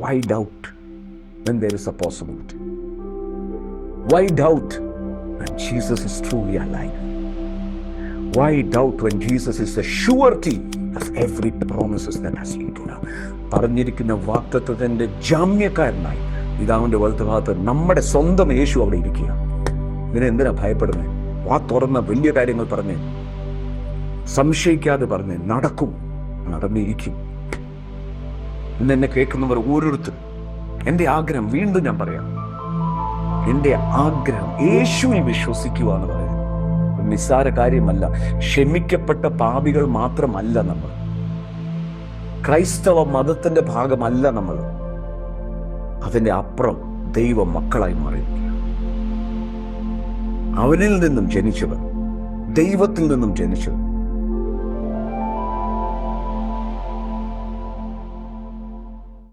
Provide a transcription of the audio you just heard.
Why doubt when there is a possibility? Why doubt when Jesus is truly alive? Why doubt when Jesus is the surety of every promises that has been given? പറഞ്ഞിരിക്കുന്ന വാഗ്ദത്തത്തിന്റെ ജാമ്യക്കാരനായി പിതാവിന്റെ വലത്തുഭാഗത്ത് നമ്മുടെ സ്വന്തം യേശു അവിടെ ഇരിക്കുക. ഇതിനെന്തിനാ ഭയപ്പെടുന്നത്? വാ തുറന്ന വലിയ കാര്യങ്ങൾ പറഞ്ഞ്, സംശയിക്കാതെ പറഞ്ഞ് നടക്കും, നടന്നിരിക്കും. ഇന്ന് എന്നെ കേൾക്കുന്നവർ ഓരോരുത്തരും, എൻ്റെ ആഗ്രഹം, വീണ്ടും ഞാൻ പറയാം, എൻ്റെ ആഗ്രഹം യേശുവിൽ വിശ്വസിക്കുക എന്ന് പറയുന്നത് നിസ്സാര കാര്യമല്ല. ക്ഷമിക്കപ്പെട്ട പാപികൾ മാത്രമല്ല നമ്മൾ. ക്രൈസ്തവ മതത്തിന്റെ ഭാഗമല്ല നമ്മൾ. അതിൻ്റെ അപ്പുറം ദൈവ മക്കളായി മാറി. അവനിൽ നിന്നും ജനിച്ചവർ, ദൈവത്തിൽ നിന്നും ജനിച്ചവർ.